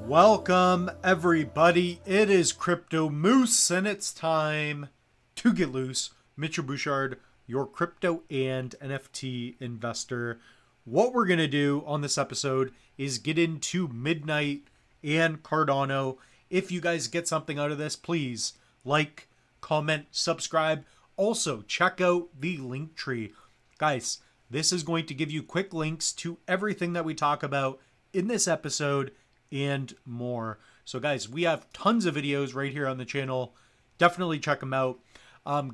Welcome everybody, it is Crypto Moose and it's time to get loose. Mitchell Bouchard, your crypto and NFT investor. What we're going to do on this episode is get into Midnight and Cardano. If you guys get something out of this, please like, comment, subscribe. Also, check out the link tree. Guys, this is going to give you quick links to everything that we talk about in this episode and more. So guys, we have tons of videos right here on the channel. Definitely check them out.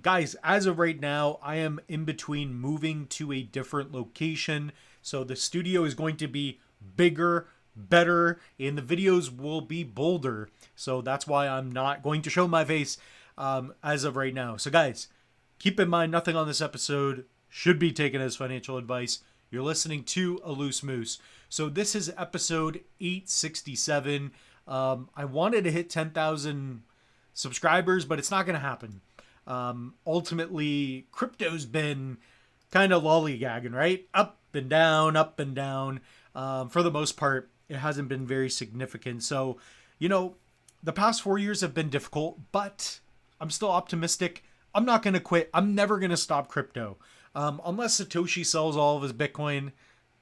Guys, as of right now, I am in between moving to a different location. So the studio is going to be bigger, better, and the videos will be bolder. So that's why I'm not going to show my face as of right now. So guys, keep in mind, nothing on this episode should be taken as financial advice. You're listening to A Loose Moose. So this is episode 867. I wanted to hit 10,000 subscribers, but it's not going to happen. Ultimately, crypto's been kind of lollygagging, right? Up and down, up and down. For the most part, it hasn't been very significant. So, you know, the past 4 years have been difficult, but I'm still optimistic. I'm not going to quit. I'm never going to stop crypto. Unless Satoshi sells all of his Bitcoin,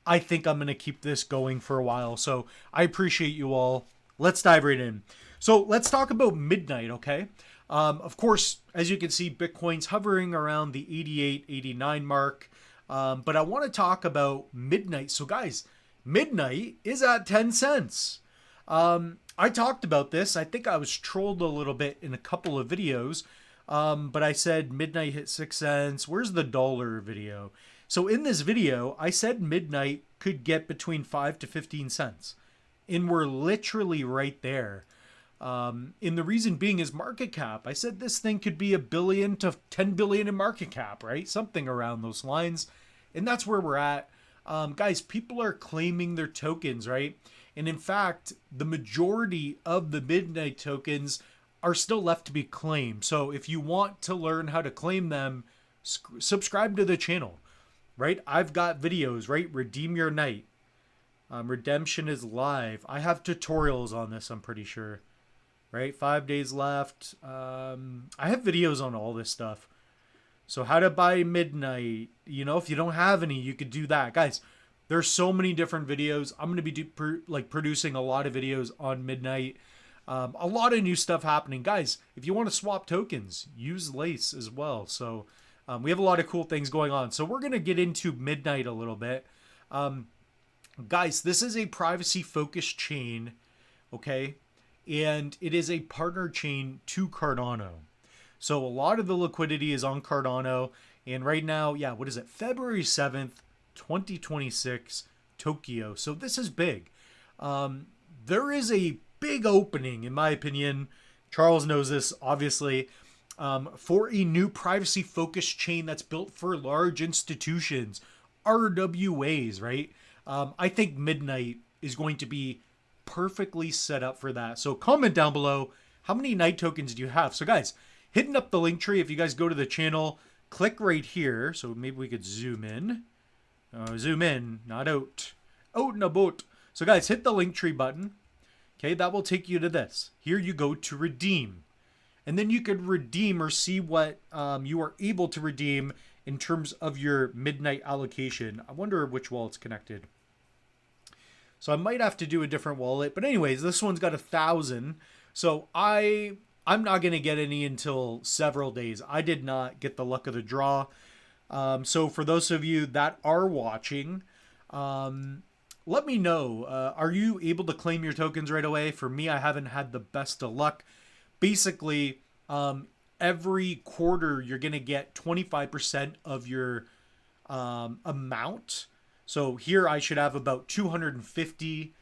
I think I'm going to keep this going for a while. So I appreciate you all. Let's dive right in. So let's talk about Midnight, okay? Of course, as you can see, Bitcoin's hovering around the 88, 89 mark. But I want to talk about Midnight. So guys, Midnight is at 10 cents. I talked about this. I think I was trolled a little bit in a couple of videos. But I said Midnight hit 6 cents. Where's the dollar video? So in this video, I said Midnight could get between 5 to 15 cents. And we're literally right there. And the reason being is market cap. I said this thing could be $1 billion to 10 billion in market cap, right? Something around those lines. And that's where we're at. Guys, people are claiming their tokens, right? And in fact, the majority of the Midnight tokens are still left to be claimed. So if you want to learn how to claim them, subscribe to the channel, right? I've got videos, right? Redeem your night. Redemption is live. I have tutorials on this, I'm pretty sure, right? 5 days left. I have videos on all this stuff. So how to buy Midnight, you know, if you don't have any, you could do that. Guys, there's so many different videos. I'm going to be producing a lot of videos on Midnight. A lot of new stuff happening. Guys, if you want to swap tokens, use Lace as well. So we have a lot of cool things going on. So we're going to get into Midnight a little bit. Guys, this is a privacy-focused chain, okay? And it is a partner chain to Cardano. So a lot of the liquidity is on Cardano. And right now, yeah, what is it? February 7th, 2026, Tokyo. So this is big. There is a big opening, in my opinion. Charles knows this, obviously, for a new privacy-focused chain that's built for large institutions, RWAs, right? I think Midnight is going to be perfectly set up for that. So comment down below, how many Night tokens do you have? So guys, hitting up the link tree, if you guys go to the channel, click right here. So maybe we could zoom in. Zoom in, not out. Out and about. So guys, hit the link tree button. Okay, that will take you to this. Here you go to redeem. And then you could redeem or see what you are able to redeem in terms of your Midnight allocation. I wonder which wallet's connected. So I might have to do a different wallet. But anyways, this one's got 1,000. So I'm not going to get any until several days. I did not get the luck of the draw. So for those of you that are watching, let me know, are you able to claim your tokens right away? For me, I haven't had the best of luck. Basically, every quarter, you're going to get 25% of your amount. So here I should have about 250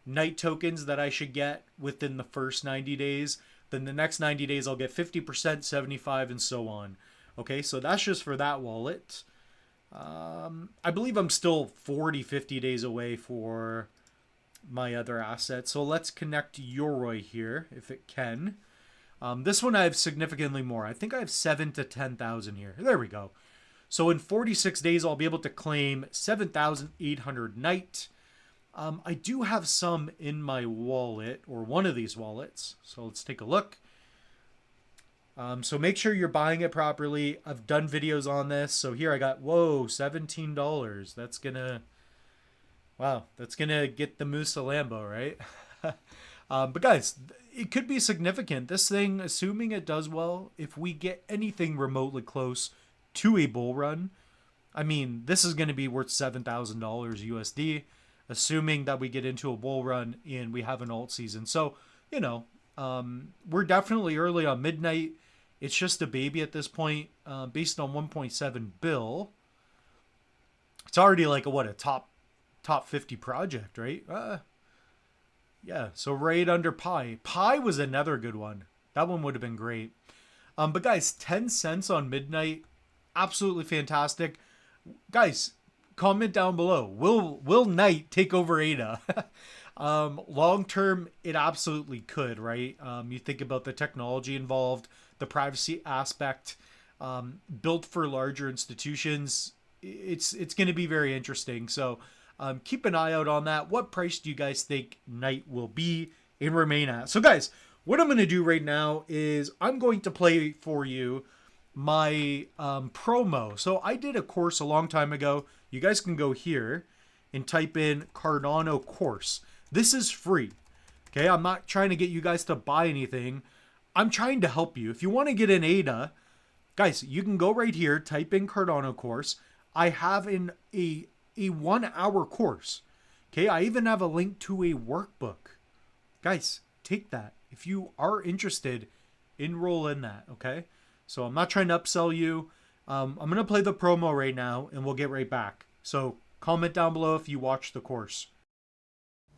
Night tokens that I should get within the first 90 days. Then the next 90 days, I'll get 50%, 75, and so on. Okay, so that's just for that wallet. I believe I'm still 40, 50 days away for my other assets. So let's connect Yoroi here, if it can. This one I have significantly more. I think I have 7 to 10,000 here. There we go. So in 46 days, I'll be able to claim 7,800 Night. I do have some in my wallet, or one of these wallets. So let's take a look. So make sure you're buying it properly. I've done videos on this. So here I got, whoa, $17. That's gonna, wow, that's gonna get the Moose a Lambo, right? But guys, it could be significant. This thing, assuming it does well, if we get anything remotely close to a bull run, I mean, this is going to be worth $7,000 USD, assuming that we get into a bull run and we have an alt season. So, you know, we're definitely early on midnight. It's just a baby at this point, based on 1.7 bill. It's already like a top 50 project, right? Yeah, so right under Pi. Pi was another good one. That one would have been great. But guys, 10 cents on midnight, absolutely fantastic. Guys, comment down below. Will Night take over ADA? Long term, it absolutely could, right? You think about the technology involved, the privacy aspect, built for larger institutions. It's going to be very interesting. So keep an eye out on that. What price do you guys think Night will be and remain at? So guys, what I'm going to do right now is I'm going to play for you my promo. So I did a course a long time ago. You guys can go here and type in Cardano course. This is free. Okay, I'm not trying to get you guys to buy anything. I'm trying to help you. If you want to get an ADA, guys, you can go right here, type in Cardano course. I have a 1 hour course. Okay, I even have a link to a workbook. Guys, take that. If you are interested, enroll in that, okay? So I'm not trying to upsell you. I'm going to play the promo right now and we'll get right back. So comment down below if you watch the course.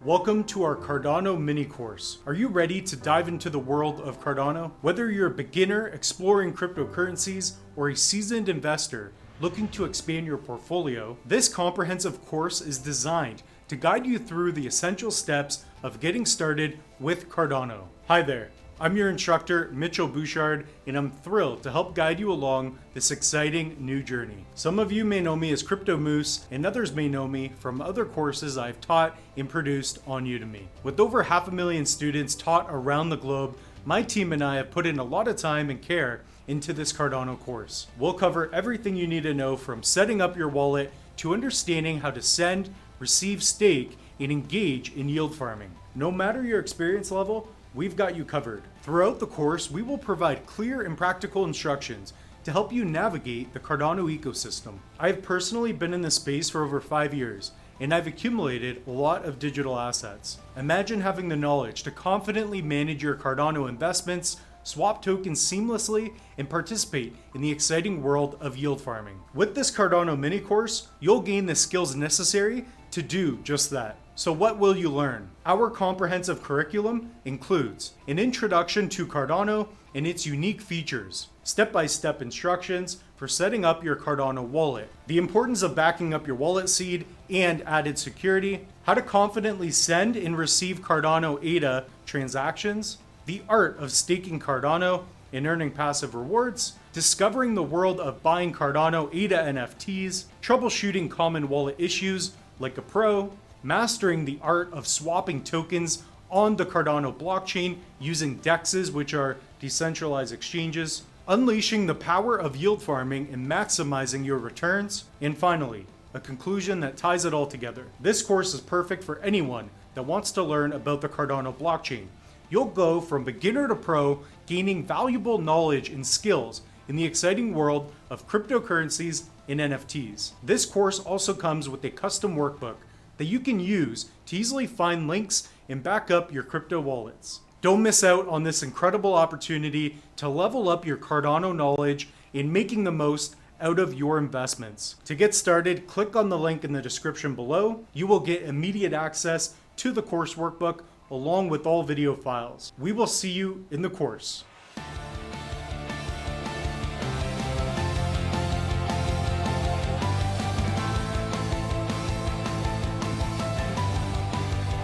Welcome to our Cardano mini course. Are you ready to dive into the world of Cardano? Whether you're a beginner exploring cryptocurrencies or a seasoned investor looking to expand your portfolio, this comprehensive course is designed to guide you through the essential steps of getting started with Cardano. Hi there, I'm your instructor, Mitchell Bouchard, and I'm thrilled to help guide you along this exciting new journey. Some of you may know me as Crypto Moose, and others may know me from other courses I've taught and produced on Udemy. With over 500,000 students taught around the globe, my team and I have put in a lot of time and care into this Cardano course. We'll cover everything you need to know from setting up your wallet to understanding how to send, receive, stake, and engage in yield farming. No matter your experience level, we've got you covered. Throughout the course, we will provide clear and practical instructions to help you navigate the Cardano ecosystem. I've personally been in this space for over 5 years, and I've accumulated a lot of digital assets. Imagine having the knowledge to confidently manage your Cardano investments, swap tokens seamlessly, and participate in the exciting world of yield farming. With this Cardano mini course, you'll gain the skills necessary to do just that. So what will you learn? Our comprehensive curriculum includes an introduction to Cardano and its unique features, step-by-step instructions for setting up your Cardano wallet, the importance of backing up your wallet seed and added security, how to confidently send and receive Cardano ADA transactions, the art of staking Cardano and earning passive rewards, discovering the world of buying Cardano ADA NFTs, troubleshooting common wallet issues like a pro, mastering the art of swapping tokens on the Cardano blockchain using DEXs, which are decentralized exchanges, unleashing the power of yield farming and maximizing your returns, and finally, a conclusion that ties it all together. This course is perfect for anyone that wants to learn about the Cardano blockchain. You'll go from beginner to pro, gaining valuable knowledge and skills in the exciting world of cryptocurrencies and NFTs. This course also comes with a custom workbook that you can use to easily find links and back up your crypto wallets. Don't miss out on this incredible opportunity to level up your Cardano knowledge in making the most out of your investments. To get started, click on the link in the description below. You will get immediate access to the course workbook along with all video files. We will see you in the course.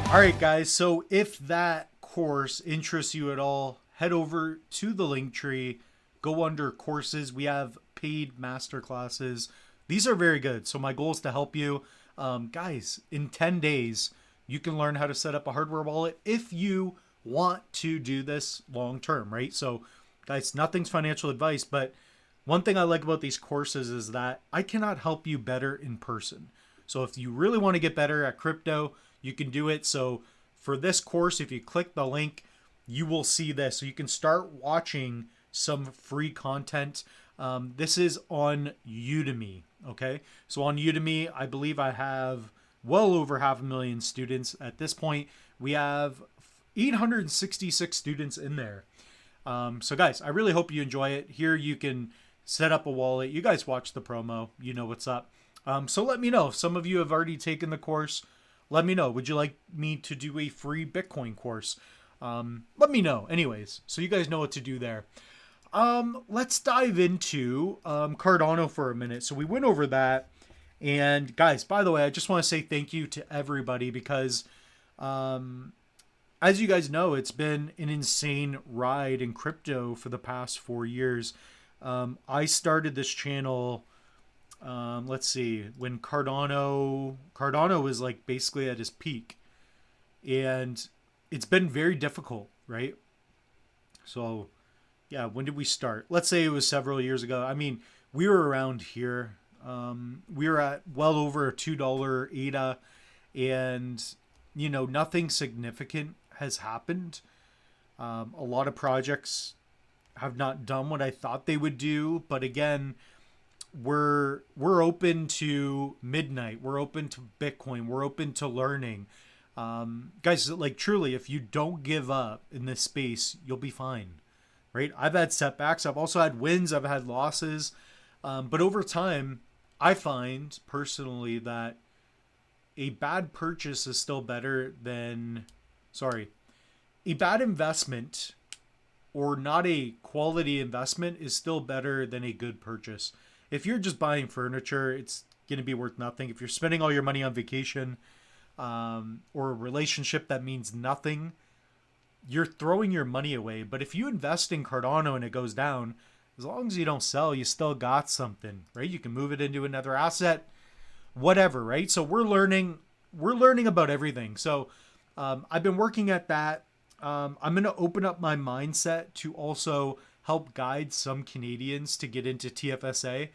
All right, guys, so if that course interests you at all, head over to the link tree, go under courses. We have paid masterclasses. These are very good. So my goal is to help you. Guys, in 10 days, you can learn how to set up a hardware wallet if you want to do this long term, right? So, guys, nothing's financial advice, but one thing I like about these courses is that I cannot help you better in person. So, if you really want to get better at crypto, you can do it. So, for this course, if you click the link, you will see this. So, you can start watching some free content. This is on Udemy. Okay. So, on Udemy, I believe I have well over 500,000 students at this point. We have 866 students in there. So guys, I really hope you enjoy it. Here you can set up a wallet. You guys watch the promo. You know what's up. So let me know. Some of you have already taken the course. Let me know. Would you like me to do a free Bitcoin course? Let me know. Anyways, so you guys know what to do there. Let's dive into Cardano for a minute. So we went over that. And guys, by the way, I just want to say thank you to everybody because as you guys know, it's been an insane ride in crypto for the past 4 years. I started this channel, let's see, when Cardano was like basically at his peak. And it's been very difficult, right? So, yeah, when did we start? Let's say it was several years ago. I mean, we were around here. We were at well over a $2 ADA, and you know, nothing significant has happened. A lot of projects have not done what I thought they would do, but again, we're open to midnight. We're open to Bitcoin. We're open to learning. Guys, like truly, if you don't give up in this space, you'll be fine, right? I've had setbacks. I've also had wins. I've had losses. But over time, I find personally that a bad purchase is still better than, a bad investment or not a quality investment is still better than a good purchase. If you're just buying furniture, it's going to be worth nothing. If you're spending all your money on vacation or a relationship that means nothing, you're throwing your money away. But if you invest in Cardano and it goes down, as long as you don't sell, you still got something, right? You can move it into another asset, whatever, right? So we're learning about everything. So I've been working at that. I'm going to open up my mindset to also help guide some Canadians to get into TFSA.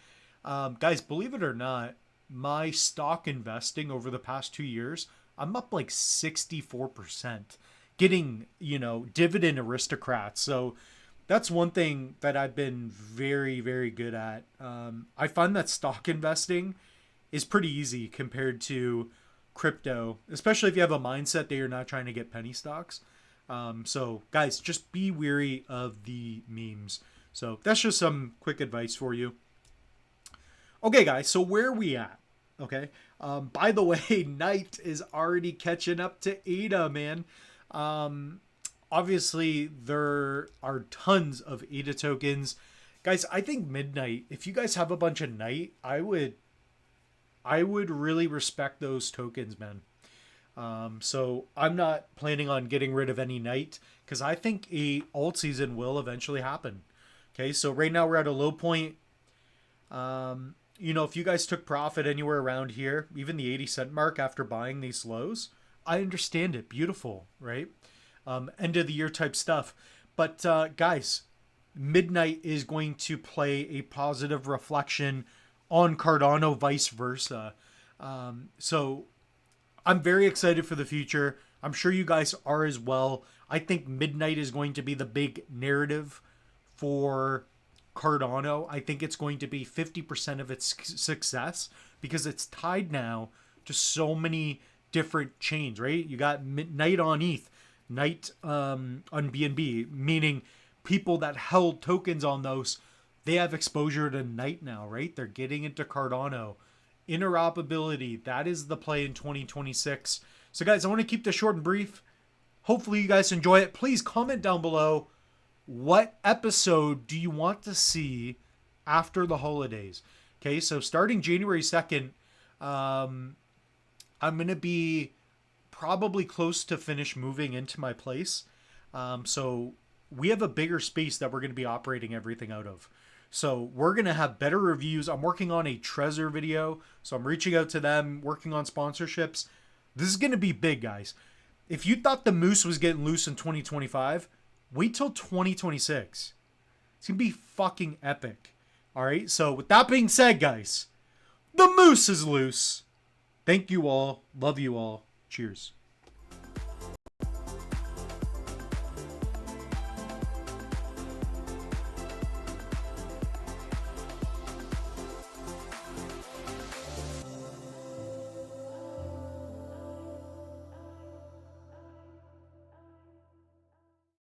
Guys, believe it or not, my stock investing over the past 2 years, I'm up like 64%, getting, you know, dividend aristocrats. So that's one thing that I've been very, very good at. I find that stock investing is pretty easy compared to crypto, especially if you have a mindset that you're not trying to get penny stocks. So guys, just be wary of the memes. So that's just some quick advice for you. Okay, guys, so where are we at? Okay. By the way, Night is already catching up to ADA, man. Obviously, there are tons of ADA tokens. Guys, I think Midnight, if you guys have a bunch of Night, I would really respect those tokens, man. So I'm not planning on getting rid of any Night because I think a alt season will eventually happen. Okay, so right now we're at a low point. You know, if you guys took profit anywhere around here, even the 80 cent mark after buying these lows, I understand it. Beautiful, right? End of the year type stuff. But guys, Midnight is going to play a positive reflection on Cardano, vice versa. So I'm very excited for the future. I'm sure you guys are as well. I think Midnight is going to be the big narrative for Cardano. I think it's going to be 50% of its success because it's tied now to so many different chains, right? You got Night on ETH, Night on BNB, meaning people that held tokens on those, they have exposure to Night now, right? They're getting into Cardano. Interoperability, that is the play in 2026. So guys, I want to keep this short and brief. Hopefully you guys enjoy it. Please comment down below, what episode do you want to see after the holidays? Okay, so starting January 2nd, I'm going to be probably close to finish moving into my place. So we have a bigger space that we're going to be operating everything out of. So we're going to have better reviews. I'm working on a Trezor video. So I'm reaching out to them, working on sponsorships. This is going to be big, guys. If you thought the moose was getting loose in 2025, wait till 2026. It's going to be fucking epic. All right. So with that being said, guys, the moose is loose. Thank you all. Love you all. Cheers.